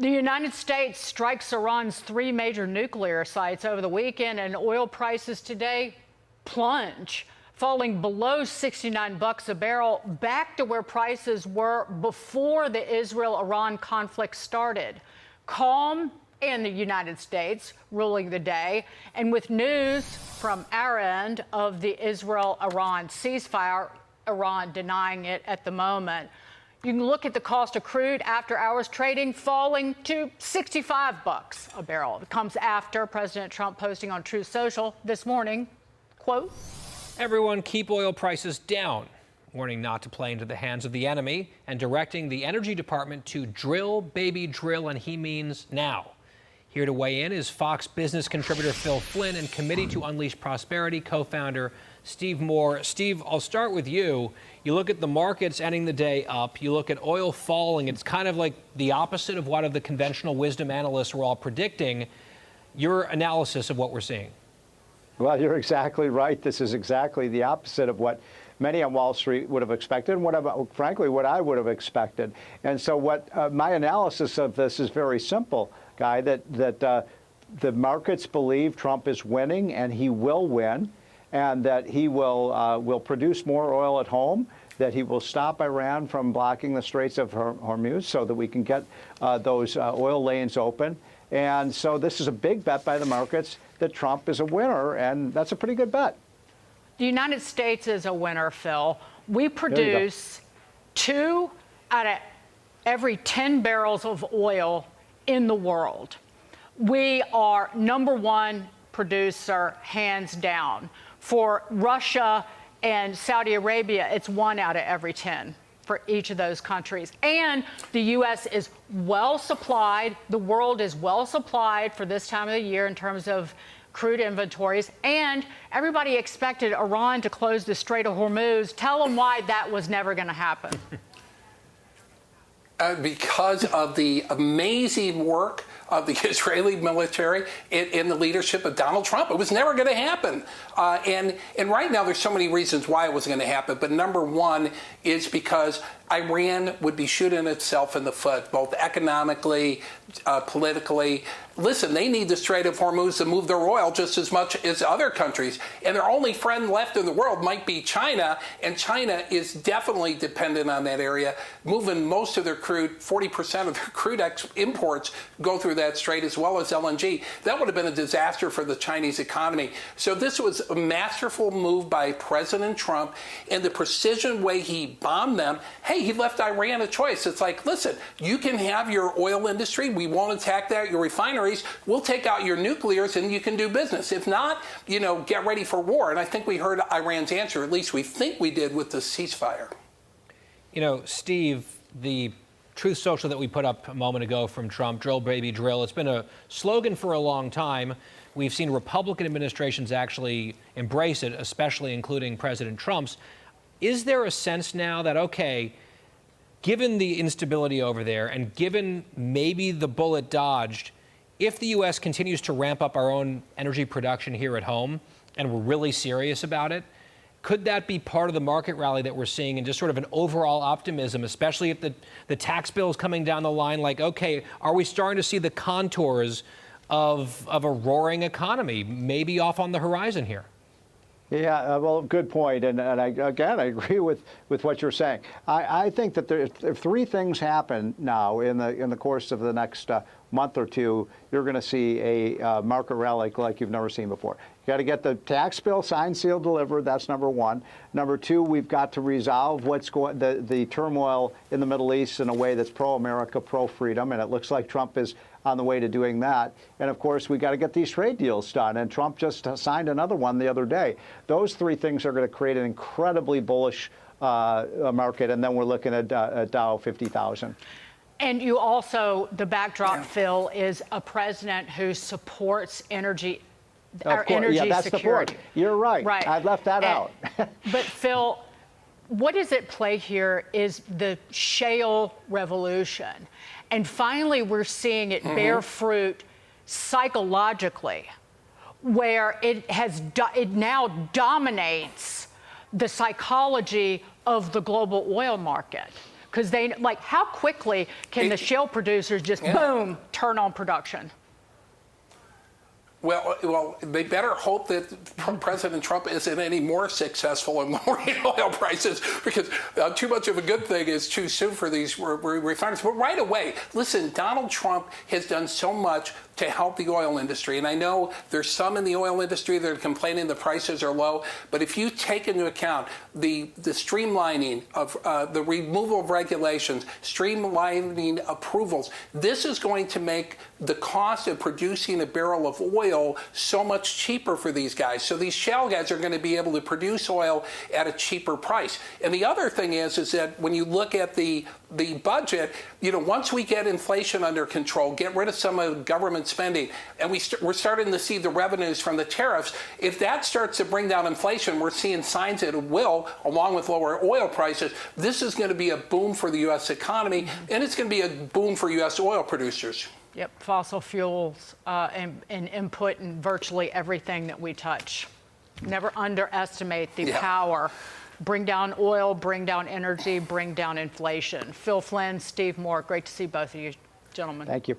The United States strikes Iran's 3 major nuclear sites over the weekend, and oil prices today plunge, falling below $69 a barrel, back to where prices were before the Israel-Iran conflict started. Calm in the United States ruling the day, and with news from our end of the Israel-Iran ceasefire, Iran denying it at the moment. You can look at the cost of crude after hours trading falling to $65 a barrel. It comes after President Trump posting on Truth Social this morning, quote, "Everyone keep oil prices down," warning not to play into the hands of the enemy and directing the Energy Department to drill, baby, drill, and he means now. Here to weigh in is Fox Business contributor Phil Flynn and Committee to Unleash Prosperity co-founder Steve Moore. Steve, I'll start with you. You look at the markets ending the day up. You look at oil falling. It's kind of like the opposite of what the conventional wisdom analysts were all predicting. Your analysis of what we're seeing. Well, you're exactly right. This is exactly the opposite of what many on Wall Street would have expected, and frankly, what I would have expected. And so my analysis of this is very simple, Guy, that the markets believe Trump is winning, and he will win, and that he will produce more oil at home, that he will stop Iran from blocking the Straits of Hormuz so that we can get those oil lanes open. And so this is a big bet by the markets that Trump is a winner, and that's a pretty good bet. The United States is a winner, Phil. We produce 2 out of every 10 barrels of oil in the world. We are #1 producer, hands down. For Russia and Saudi Arabia, it's 1 out of every 10 for each of those countries. And the U.S. is well supplied. The world is well supplied for this time of the year in terms of crude inventories. And everybody expected Iran to close the Strait of Hormuz. Tell them why that was never going to happen. Because of the amazing work of the Israeli military in the leadership of Donald Trump. It was never going to happen. And right now there's so many reasons why it wasn't going to happen. But #1 is because Iran would be shooting itself in the foot, both economically, politically. Listen, they need the Strait of Hormuz to move their oil just as much as other countries. And their only friend left in the world might be China. And China is definitely dependent on that area, moving most of their crude, 40% of their crude imports go through that strait, as well as LNG. That would have been a disaster for the Chinese economy. So this was a masterful move by President Trump, and the precision way he bombed them. Hey, he left Iran a choice. It's like, listen, you can have your oil industry. We won't attack that, your refineries. We'll take out your nuclears and you can do business. If not, get ready for war. And I think we heard Iran's answer, at least we think we did, with the ceasefire. Steve, the Truth Social that we put up a moment ago from Trump, drill, baby, drill, it's been a slogan for a long time. We've seen Republican administrations actually embrace it, especially including President Trump's. Is there a sense now that, okay, given the instability over there and given maybe the bullet dodged, if the U.S. continues to ramp up our own energy production here at home and we're really serious about it, could that be part of the market rally that we're seeing and just sort of an overall optimism, especially if the tax bill is coming down the line? Like, okay, are we starting to see the contours of a roaring economy maybe off on the horizon here? Yeah, well, good point. And I agree with what you're saying. I think that if 3 things happen now in the course of the next month or 2, you're going to see a market rally like you've never seen before. You got to get the tax bill signed, sealed, delivered. That's #1. #2, we've got to resolve the turmoil in the Middle East in a way that's pro-America, pro-freedom, and it looks like Trump is on the way to doing that. And of course, we got to get these trade deals done. And Trump just signed another one the other day. Those 3 things are going to create an incredibly bullish market. And then we're looking at Dow 50,000. And you also, the backdrop, Phil, is a president who supports energy. Our energy yeah, that's security. The point. You're right. Right. I left that out. But Phil, what is at play here is the shale revolution. And finally, we're seeing it bear fruit psychologically, where it now dominates the psychology of the global oil market. Because how quickly can the shale producers just boom turn on production? Well, they better hope that President Trump isn't any more successful in lowering oil prices, because too much of a good thing is too soon for these refiners. But right away, listen, Donald Trump has done so much to help the oil industry. And I know there's some in the oil industry that are complaining the prices are low, but if you take into account the streamlining of the removal of regulations, streamlining approvals, this is going to make the cost of producing a barrel of oil so much cheaper for these guys. So these shale guys are going to be able to produce oil at a cheaper price. And the other thing is that when you look at the budget, once we get inflation under control, get rid of some of the government spending, and we're starting to see the revenues from the tariffs, if that starts to bring down inflation, we're seeing signs that it will, along with lower oil prices, this is going to be a boom for the U.S. economy, and it's going to be a boom for U.S. oil producers. Yep, fossil fuels and input in virtually everything that we touch. Never underestimate the power. Bring down oil, bring down energy, bring down inflation. Phil Flynn, Steve Moore, great to see both of you, gentlemen. Thank you.